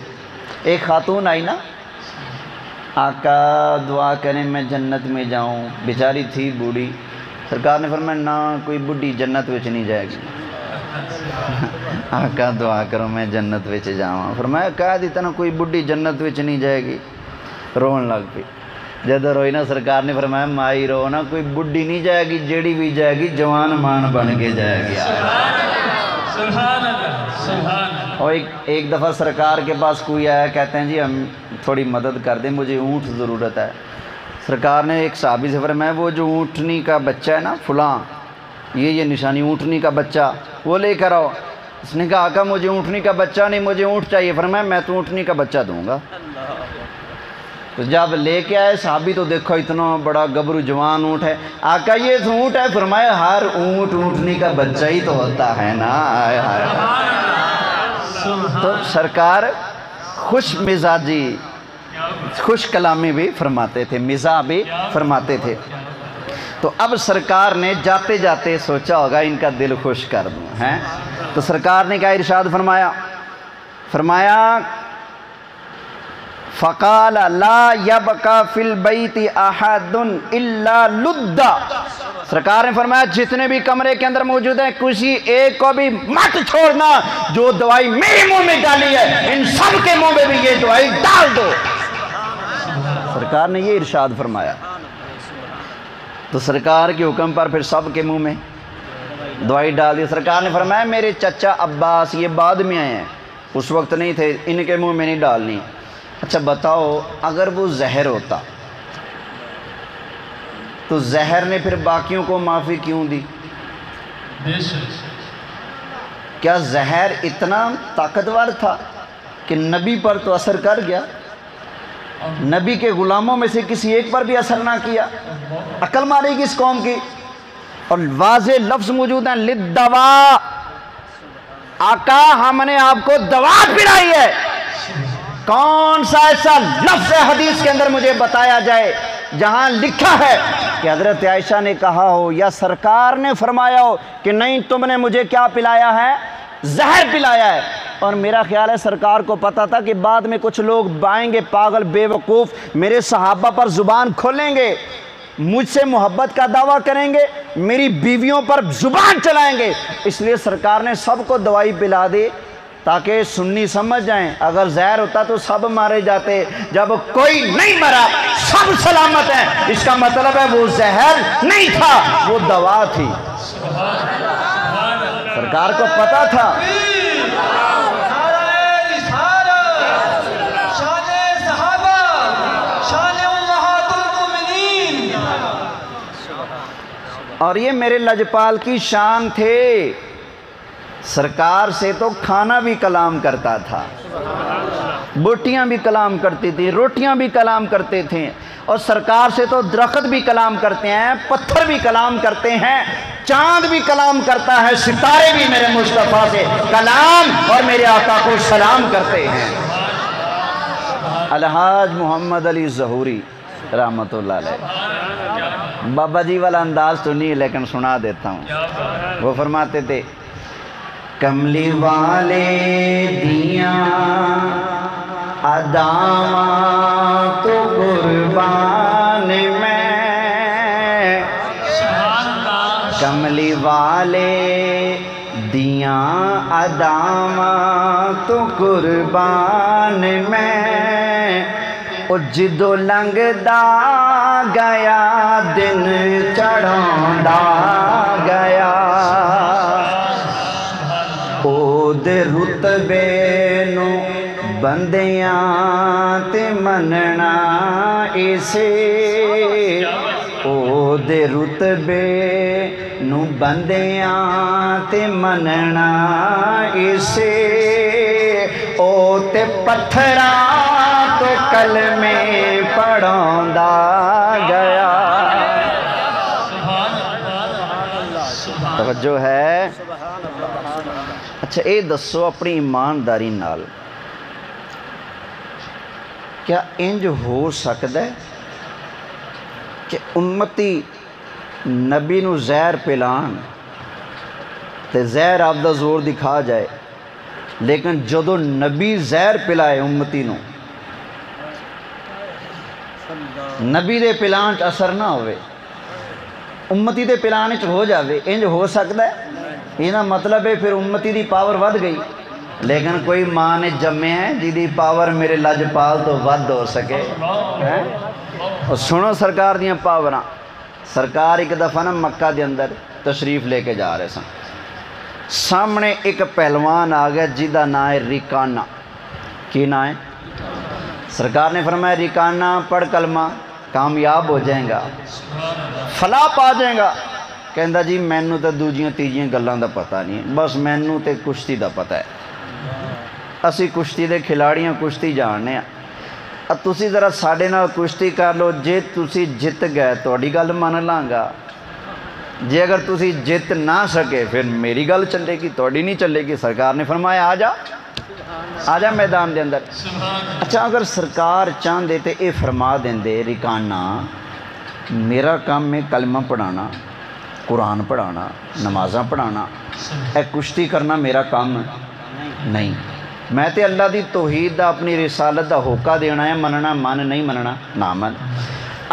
ایک خاتون آئی نا آقا دعا کریں میں جنت میں جاؤں. بیچاری تھی بوڑھی. سرکار نے فرمایا نہ کوئی بڈھی جنت وچ نہیں جائے گی. آقا دعا کرو میں جنت وچ جاواں. فرمایا کہہ دیتا نا کوئی بڈھی جنت وچ نہیں جائے گی. رون لگ پئی. جد روئی نا سرکار نے فرمایا مائی رو نا کوئی بڈھی نہیں جائے گی, جیڑی بھی جائے گی جوان مان بن کے جائے گی.
سبحان اللہ سبحان اللہ.
اور ایک دفعہ سرکار کے پاس کوئی آیا, کہتے ہیں جی ہم تھوڑی مدد کر دیں, مجھے اونٹ ضرورت ہے. سرکار نے ایک صحابی سے فرمایا وہ جو اونٹنی کا بچہ ہے نا فلاں, یہ نشانی اونٹنی کا بچہ, وہ لے کر آؤ. اس نے کہا آقا مجھے اونٹنی کا بچہ نہیں, مجھے اونٹ چاہیے. فرمایا میں تو اونٹنی کا بچہ دوں گا. تو جب لے کے آئے صحابی تو دیکھو اتنا بڑا گبرو جوان اونٹ ہے. آقا یہ تو اونٹ ہے. فرمایا ہر اونٹ اونٹنی کا بچہ ہی تو ہوتا ہے نا. آئے ہائے. تو سرکار خوش مزاجی خوش کلامی بھی فرماتے تھے, مزاح بھی فرماتے تھے. تو اب سرکار نے جاتے جاتے سوچا ہوگا ان کا دل خوش کر دوں ہیں. تو سرکار نے کیا ارشاد فرمایا فقال لا یبقى فی البیت احد الا لدا. سرکار نے فرمایا جتنے بھی کمرے کے اندر موجود ہیں کسی ایک کو بھی مت چھوڑنا. جو دوائی میرے منہ میں ڈالی ہے ان سب کے منہ میں بھی یہ دوائی ڈال دو. سرکار نے یہ ارشاد فرمایا. تو سرکار کے حکم پر پھر سب کے منہ میں دوائی ڈال دی. سرکار نے فرمایا میرے چچا عباس یہ بعد میں آئے ہیں, اس وقت نہیں تھے, ان کے منہ میں نہیں ڈالنی. اچھا بتاؤ اگر وہ زہر ہوتا تو زہر نے پھر باقیوں کو معافی کیوں دی؟ کیا زہر اتنا طاقتور تھا کہ نبی پر تو اثر کر گیا, نبی کے غلاموں میں سے کسی ایک پر بھی اثر نہ کیا؟ عقل مارے گی اس قوم کی. اور واضح لفظ موجود ہیں للدوا. آقا ہم نے آپ کو دوا پلائی ہے. کون سا ایسا لفظ حدیث کے اندر مجھے بتایا جائے جہاں لکھا ہے کہ حضرت عائشہ نے کہا ہو یا سرکار نے فرمایا ہو کہ نہیں تم نے مجھے کیا پلایا ہے؟ زہر پلایا ہے. اور میرا خیال ہے سرکار کو پتا تھا کہ بعد میں کچھ لوگ آئیں گے پاگل بے وقوف, میرے صحابہ پر زبان کھولیں گے, مجھ سے محبت کا دعویٰ کریں گے, میری بیویوں پر زبان چلائیں گے. اس لیے سرکار نے سب کو دوائی پلا دی تاکہ سنی سمجھ جائیں. اگر زہر ہوتا تو سب مارے جاتے, جب کوئی نہیں مرا سب سلامت ہیں. اس کا مطلب ہے وہ زہر نہیں تھا, وہ دوا تھی. سرکار کو پتا تھا. اور یہ میرے لجپال کی شان تھے. سرکار سے تو کھانا بھی کلام کرتا تھا, بوٹیاں بھی کلام کرتی تھی, روٹیاں بھی کلام کرتے تھے. اور سرکار سے تو درخت بھی کلام کرتے ہیں, پتھر بھی کلام کرتے ہیں, چاند بھی کلام کرتا ہے, ستارے بھی میرے مصطفیٰ سے کلام اور میرے آقا کو سلام کرتے ہیں. الحاج محمد علی ظہوری رحمت اللہ علیہ, بابا جی والا انداز تو نہیں لیکن سنا دیتا ہوں. وہ فرماتے تھے کملی والے دیاں اداواں تو قربان میں, کملی والے دیاں اداواں تو قربان میں, او جدو لنگدا گیا دن چڑھوندا گیا, او دے رتبے نو بندیاں تے مننا اسے, او دے رتبے نو بندیاں تے مننا اسے, او تے پتھراں تو کلمے پڑھوندا گیا. توجہ ہے. اچھا اے دسو اپنی ایمانداری نال کیا انج ہو سکتا ہے کہ امتی نبی نو زہر پلان تے زہر آپ دا زور دکھا جائے, لیکن جدو نبی زہر پلائے امتی نو نبی دے پلان چ اثر نہ ہوئے، امتی دے پلان چ ہو جاوے، انج ہو سکتا ہے؟ یہ نہ مطلب ہے پھر امتی دی پاور ود گئی، لیکن کوئی ماں نے جمے ہیں جی دی پاور میرے لجپال تو ود ہو سکے ہیں؟ اور سنو سرکار دیاں پاوراں، سرکار ایک دفعہ نا مکہ دے اندر تشریف لے کے جا رہے سن، سامنے ایک پہلوان آ گیا جیدہ نام ہے ریکانہ، کی نام ہے؟ سرکار نے فرمایا ریکانہ پڑھ کلمہ کامیاب ہو جائیں گا، فلاح پا جائیں گا۔ کہندا جی مینوں تے دوجیاں تیجیاں گلاں دا پتہ نہیں، بس مینوں تے کشتی دا پتہ ہے، اسی کشتی دے کھلاڑیاں کشتی جاننے ہیں، تسی ذرا ساڑھے نال کشتی کر لو، جے تسی جت گئے توڑی گل مان لانگا، جے اگر تسی جت نہ سکے پھر میری گل چلے گی، توڑی نہیں چلے گی۔ سرکار نے فرمایا آ جا میدان دے اندر۔ اچھا اگر سرکار چاہندے تے اے فرما دیندے ریکانہ میرا کام ہے کلمہ پڑھانا، قرآن پڑھانا، نمازاں پڑھانا، اے کشتی کرنا میرا کام نہیں، میں تے اللہ دی توحید دا اپنی رسالت دا ہوکا دینا ہے، مننا من نہیں مننا نہ من۔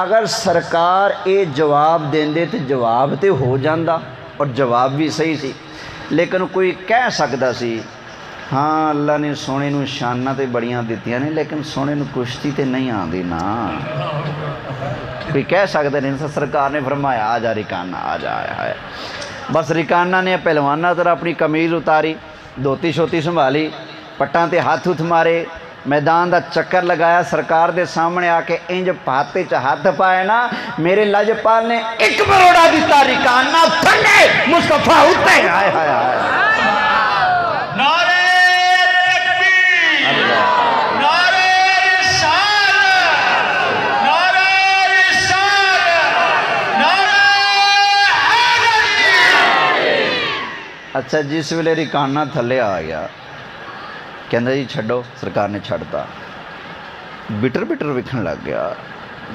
اگر سرکار اے جواب دیندے تے جواب تے ہو جاندہ، اور جواب بھی صحیح سی، لیکن کوئی کہہ سکتا سی ہاں اللہ نے سونے نو شانہ تے بڑیاں دیتیاں نے لیکن سونے نو کشتی تے نہیں آندی نا، کوئی کہہ سکتا نہیں۔ سرکار نے فرمایا آ جا ریکانہ آ جا آیا، بس ریکانہ نے پہلوانہ طرح اپنی قمیض اتاری، دھوتی شوتی سنبھالی، پٹاں تے ہاتھ مارے، میدان دا چکر لگایا، سرکار دے سامنے آ کے انج پاتے چ ہاتھ پائے نا، میرے لجپال نے ایک مروڑا دیتا ریکانہ تھنڈے مصطفیٰ ہوتے ہیں، آئے آئے آئے
نعرہ تکبیر، نعرہ رسالت، نعرہ رسالت، نعرہ حیدری۔
اچھا جس ویلے ریکانہ تھلے آ گیا، کہندا جی چھڑو، سرکار نے چھڑتا، بٹر بٹر وکھن لگ گیا،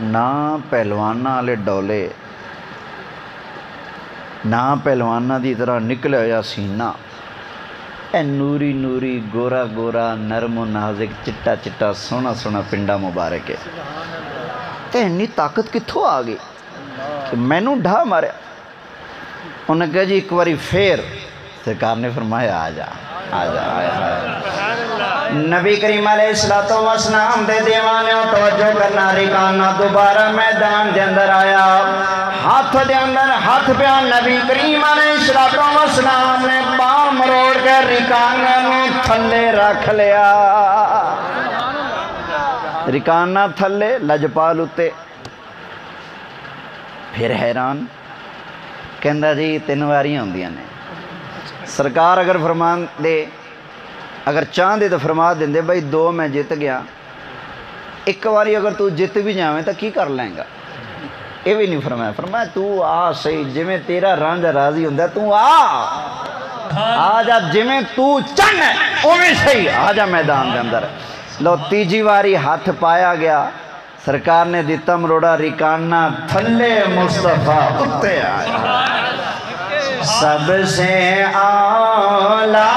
نہ پہلوانہ والے ڈولے، نہ پہلوانہ دی طرح نکلے ہویا سینہ، اے نوری نوری گورا گورا نرم و نازک چٹا چٹا سونا سونا پنڈا مبارک ہے، تے انی طاقت کتھوں آ گئی کہ مینوں ڈھا ماریا؟ انہوں نے کہا جی ایک باری پھر، سرکار نے فرمایا آ جا آ جا آیا۔ نبی کریم علیہ السلام دے دیوانیوں توجہ کرنا، ریکانہ دوبارہ میدان دے اندر آیا، ہاتھ دے اندر ہاتھ پیا، نبی کریم علیہ السلام نے پاؤں مروڑ کے ریکانہ نو تھلے رکھ لیا، ریکانہ تھلے لجپال اتے، پھر حیران کہندا جی تین واریاں ہوندیاں نے، سرکار اگر فرمان دے، اگر چاہ دے تو فرما دیندے بھائی دو میں جت گیا، ایک واری اگر تو جت بھی جاویں تو کی کر لیں گا؟ یہ بھی نہیں فرمایا، فرمایا تو آ صحیح، جویں تیرا رانجھ راضی ہوندہ تو آ جا، جویں تو چن ہے اویں صحیح، آ جا میدان دے اندر۔ لو تیجی واری ہاتھ پایا گیا، سرکار نے دیتا مروڑا، ریکانہ تھلے مصطفیٰ اتے آیا، سب سے اعلیٰ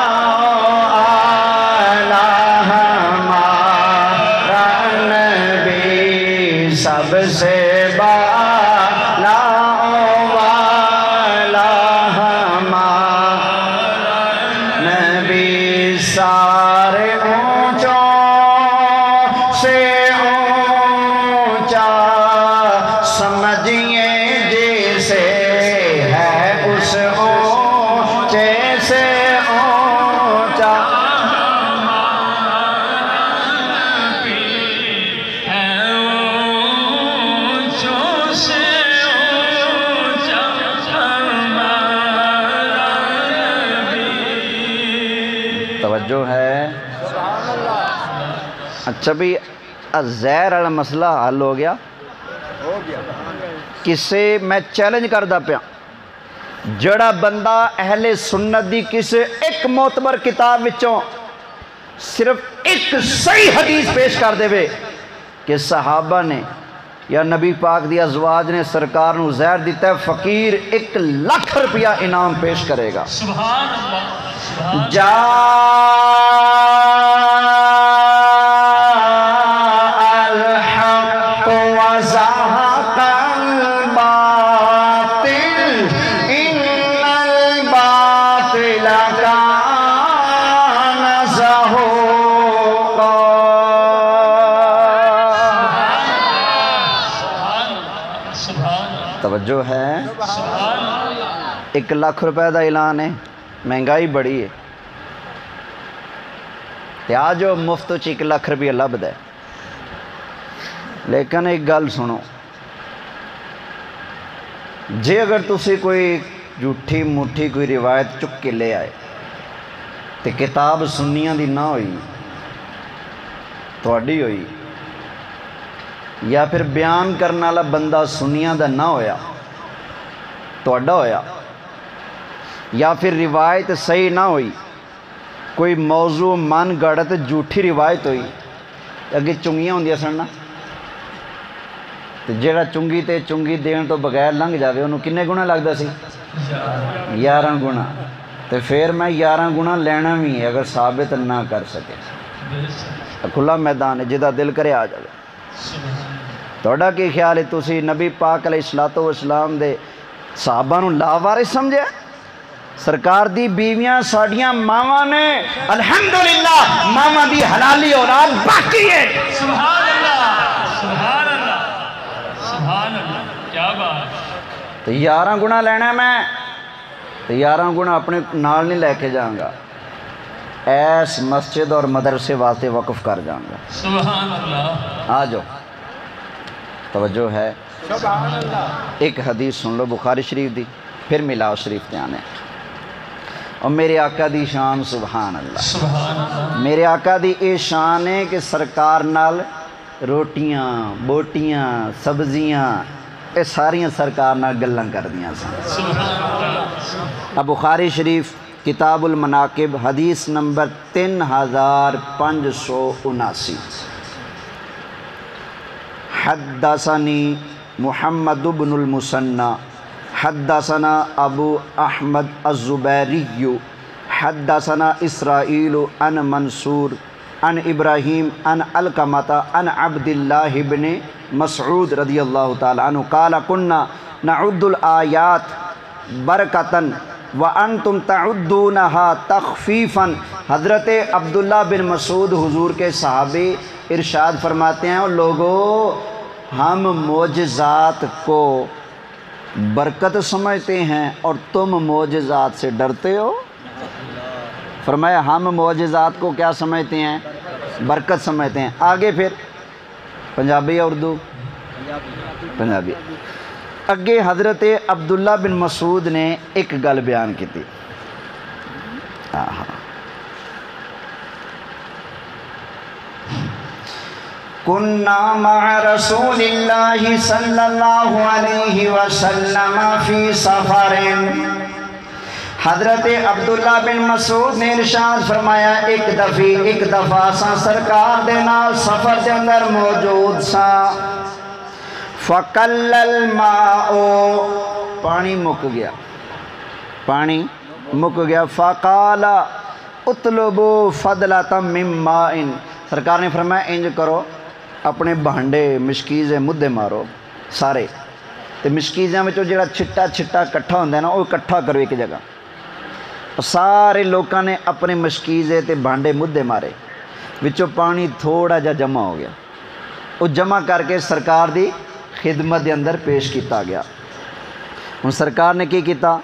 سب سے بالا والا ہمارا نبی، سارے اونچوں سے اونچا سمجھیے جیسے ہے اس اونچے سے اونچا، توجہ ہے۔ اچھا بھی زہر والا مسئلہ حل ہو گیا، کسے میں چیلنج کردہ پیا، جڑا بندہ اہل سنت دی کسے ایک معتبر کتاب وچوں صرف ایک صحیح حدیث پیش کر دے وے کہ صحابہ نے یا نبی پاک دی ازواج نے سرکار نو زہر دیتا ہے، فقیر 1,00,000 روپیہ انعام پیش کرے گا۔
سبحان اللہ،
جا الحق توجہ ہے؟
سبحان اللہ
1 لاکھ روپے دا اعلان ہے، مہنگائی بڑی ہے، تے آ جو مفت چ 1 لاکھ روپیہ لبدا ہے۔ لیکن ایک گل سنو، جے اگر تسی کوئی جھوٹھی موٹھی کوئی روایت چک کے لے آئے تے کتاب سنیاں دی نہ ہوئی، تہاڈی ہوئی، یا پھر بیان کرنے والا بندہ سنیاں دا نہ ہویا، تہاڈا ہویا، یا پھر روایت صحیح نہ ہوئی، کوئی موضوع من گڑت جھوٹھی روایت ہوئی، اگے چنگیاں ہوندیاں سن نا، تے جیڑا چنگی تے چنگی دین تو بغیر لنگ جاوے انہوں کنے گنا لگدا سی؟ 11 گنا۔ تے پھر میں 11 گنا لینا بھی ہے اگر ثابت نہ کر سکے۔ کھلا میدان ہے، جدا دل کرے آ جائے۔ تہاڈا کی خیال ہے تسی نبی پاک علیہ الصلوۃ والسلام دے صحابہ نوں لاوارث سمجھیا؟ سرکار دی بیویاں ساڈیاں ماواں نے، الحمدللہ ماواں دی حلالی اولاد باقی ہے۔
سبحان اللہ سبحان اللہ سبحان اللہ، کیا بات!
تو 11 گنا لینا ہے میں، تو 11 گنا اپنے نال نہیں لے کے جاؤں گا، ایس مسجد اور مدرسے واسطے وقف کر جاؤں گا۔
سبحان اللہ
آ جاؤ، توجہ ہے؟
سبحان اللہ۔
ایک حدیث سن لو بخاری شریف دی، پھر میلاد شریف تے آنے، اور میرے آقا دی شان سبحان اللہ،
سبحان اللہ
میرے آقا دی اے شان ہے کہ سرکار نال روٹیاں بوٹیاں سبزیاں اے ساریاں سرکار نال گلاں کر دیاں سن۔
سبحان اللہ
بخاری شریف کتاب المناقب حدیث نمبر 3579۔ حدثنی محمد بن المثنى حدثنا ابو احمد الزبیری حدثنا اسرائیل عن منصور عن ابراہیم عن علقمۃ عن عبد اللہ بن مسعود رضی اللہ تعالی عنہ قال كنا نعد الآیات برکتا وانتم تعدونها تخفیفا۔ حضرت عبداللہ بن مسعود حضور کے صحابی ارشاد فرماتے ہیں، لوگو ہم معجزات کو برکت سمجھتے ہیں اور تم معجزات سے ڈرتے ہو۔ فرمایا ہم معجزات کو کیا سمجھتے ہیں؟ برکت سمجھتے ہیں۔ آگے پھر پنجابی یا اردو؟ پنجابی۔ اگے حضرت عبداللہ بن مسعود نے ایک گل بیان کی تھی، كنا مع رسول اللہ صلی اللہ علیہ وسلم فی سفر۔ حضرت عبداللہ بن مسعود نے ارشاد فرمایا ایک دفعہ سا سرکار دے نال سفر دے اندر موجود سا، فقل الماء، پانی مک گیا، فقال اطلبوا فضلة من ماء، سرکار نے فرمایا انج کرو اپنے بھانڈے مشکیزیں مدے مارو سارے، تے مشکیزاں وچوں جڑا چھٹا چھٹا کٹھا ہوندا ہے نا وہ کٹھا کرو ایک جگہ۔ سارے لوکاں نے اپنے مشکیزے تے بھانڈے مدے مارے، وچوں پانی تھوڑا جا جمع ہو گیا، وہ جمع کر کے سرکار دی خدمت دے اندر پیش کیتا گیا۔ ہن سرکار نے کی کیتا؟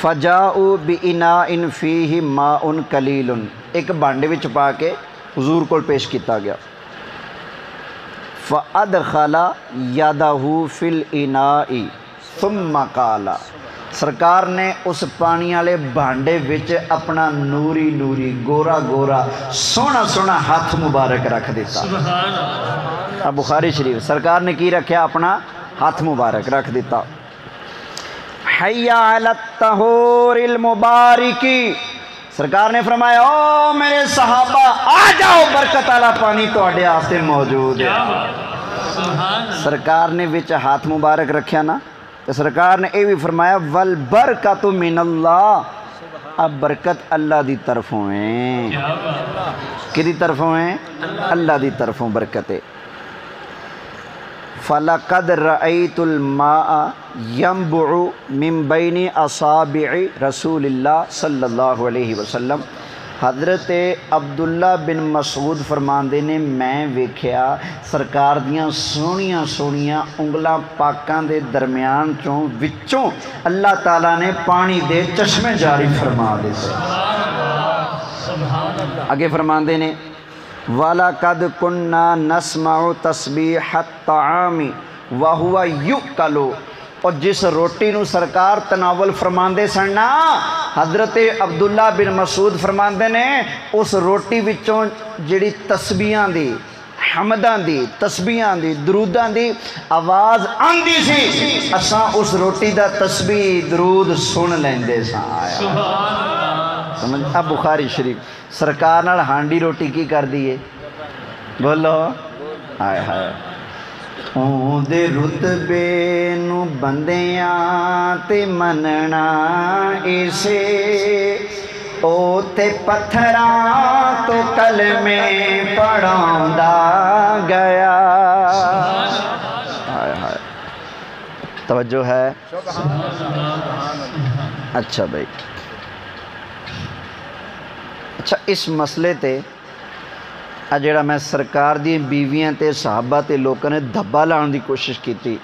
فجاؤ بإناء فیہ ماء قلیل، ایک بھانڈے وچ پا کے حضور کو پیش کیتا گیا۔ فأدخل یدہ فی الإناء ثم قال، سرکار نے اس پانی والے بھانڈے وچ اپنا نوری گورا سونا سونا ہاتھ مبارک رکھ دیتا۔
سبحان اللہ
اب بخاری شریف سرکار نے کی رکھیا؟ اپنا ہاتھ مبارک رکھ دیتا۔ حی علی الطہور المبارکی، سرکار نے فرمایا او میرے صحابہ آ جاؤ، برکت والا پانی تواڈے واسطے موجود ہے۔
کیا بات! سبحان اللہ
سرکار نے وچ ہاتھ مبارک رکھیا نا، تو سرکار نے یہ بھی فرمایا والبرکۃ من اللہ، اب برکت اللہ دی طرفوں ہیں۔
کیا بات!
کدی طرفوں ہیں؟ اللہ دی طرفوں برکت ہے۔ فَلَقَدْ رَأَيْتُ الْمَاءَ يَنْبُعُ مِنْ بَيْنِ أَصَابِعِ رسول اللہ صلی اللہ علیہ وسلم، حضرت عبداللہ بن مسعود فرماندے نے میں ویکھیا سرکار دیاں سونیاں سونیاں انگلاں پاکاں دے درمیان وچوں اللہ تعالیٰ نے پانی دے چشمے جاری فرما دے سے آگے فرماندے نے وَلَقَدْ كُنَّا نَسْمَعُ تَسْبِيحَ الطَّعَامِ وَهُوَ يُؤْكَلُ، اور جس روٹی نو سرکار تناول فرماندے سننا حضرت عبداللہ بن مسعود فرماندے نے اس روٹی وچوں جڑی تسبیحاں دی حمداں دی تسبیحاں دی دروداں دی آواز آندی سی اساں اس روٹی دا تسبیح درود سن لیندے ساں آیا سمجھ اب بخاری شریف سرکار نال ہانڈی روٹی کی کر دیئے بولو آئے ہائے اون دے رتبے نو بندیاں تے مننا اسے او تے پتھراں تو کلمے پڑھاوندا گیا ہائے ہائے توجہ ہے اچھا بھائی اچھا اس مسئلے تے جڑا میں سرکار دی بیویاں تے صحابہ تے لوکاں نے دھبا لاؤن دی کوشش کیتی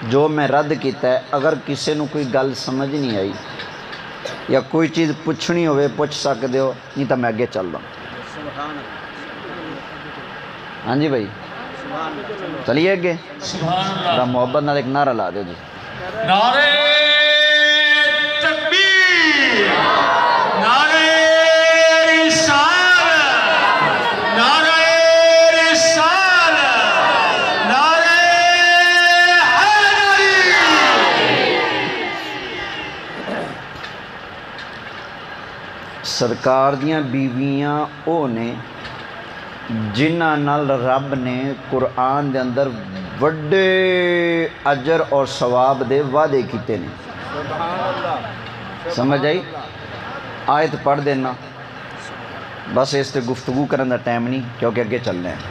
جو میں رد کیتا ہے اگر کسے نو کوئی گل سمجھ نہیں آئی یا کوئی چیز پوچھنی ہوئے پوچھ سکتے ہو نہیں تو میں آگے چل رہا ہوں ہاں جی بھائی چلیے آگے ذرا محبت نال ایک نعرہ لا دو جی
نعرہ تکبیر نعرہ
سرکار دیاں بیویاں او نے جنہ نال رب نے قرآن دے اندر وڈے اجر اور ثواب دے وعدے کیتے نے سمجھ آئی آیت پڑھ دینا بس اس تے گفتگو کرن دا ٹائم نہیں کیونکہ اگے چلنے ہیں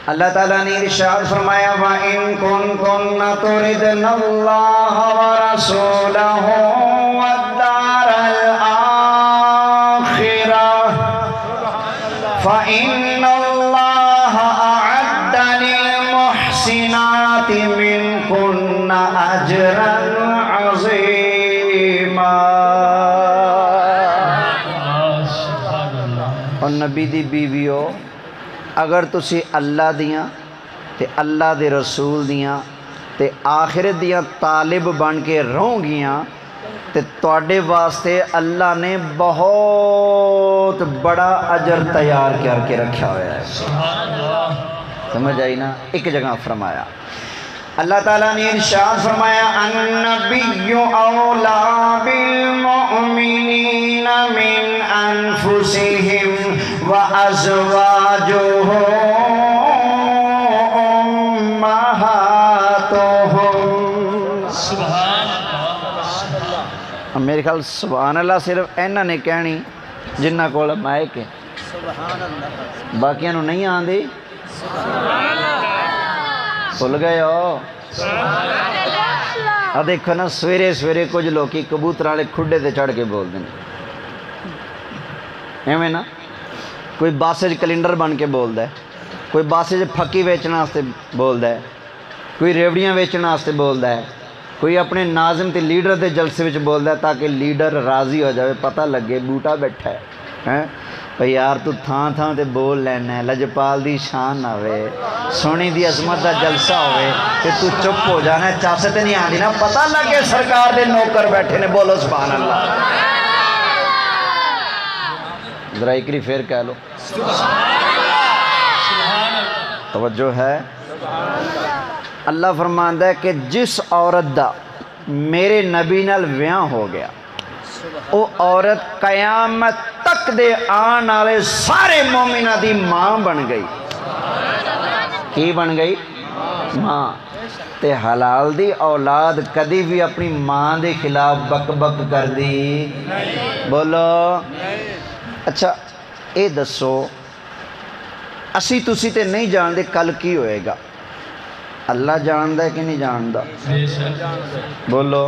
اللہ تعالیٰ نے ارشاد فرمایا وَإِن كُنتُنَّ تُرِدْنَ اللَّهَ وَرَسُولَهُ وَالدَّارَ فَإِنَّ اللَّهَ أَعَدَّ لِلْمُحْسِنَاتِ مِنْكُنَّ أَجْرًا عَظِيمًا اور نبی دی بیویو اگر تسی اللہ دیاں تے اللہ دے رسول دیاں تے آخرت دیاں طالب بن کے رہوں گیاں تے توڑے واسطے اللہ نے بہت بڑا اجر تیار کر کے رکھا ہوا ہے سمجھ آئی نا ایک جگہ فرمایا اللہ تعالیٰ نے ارشاد فرمایا النبی اولا بالمؤمنین من انفسہم وازواجہ امہاتہم
سبحان
میرے خیال سبحان اللہ صرف اینا نے کہنی جنہ کو مائک ہے باقیاں نو نہیں آندی بھول گئے ہو دیکھو نا سویرے سویرے کچھ لوکی کبوتر والے کھڈے تے چڑھ کے بول دیں ایویں نا کوئی باسج کلنڈر بن کے بول دے کوئی باسج پھکی ویچنا واسطے بول دے کوئی ریوڑیاں ویچنا واسطے بول دے کوئی اپنے ناظم تے لیڈر دے جلسے وچ بول ہے تاکہ لیڈر راضی ہو جائے پتہ لگے بوٹا بیٹھا ہے بھئی یار تو تھان تھان تے بول لینا ہے لجپال دی شان نہ ہوئے سونی دی عظمت دا جلسہ ہوئے کہ تو چپ ہو جانا ہے چاسے تے نہیں آندی نا پتہ لگے سرکار دے نوکر بیٹھے نے بولو سبحان اللہ ذرا ایکری پھر کہہ لو توجہ ہے اللہ فرماندا ہے کہ جس عورت دا میرے نبی نال ویاہ ہو گیا او عورت قیامت تک دے آن والے سارے مومنہ دی ماں بن گئی کی بن گئی ماں تے حلال دی اولاد کدی بھی اپنی ماں دے خلاف بک بک کر دی بولو اچھا اے دسو اسی تسی تے نہیں جان دے کل کی ہوئے گا اللہ جاندہ ہے کہ نہیں جاندہ بولو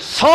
100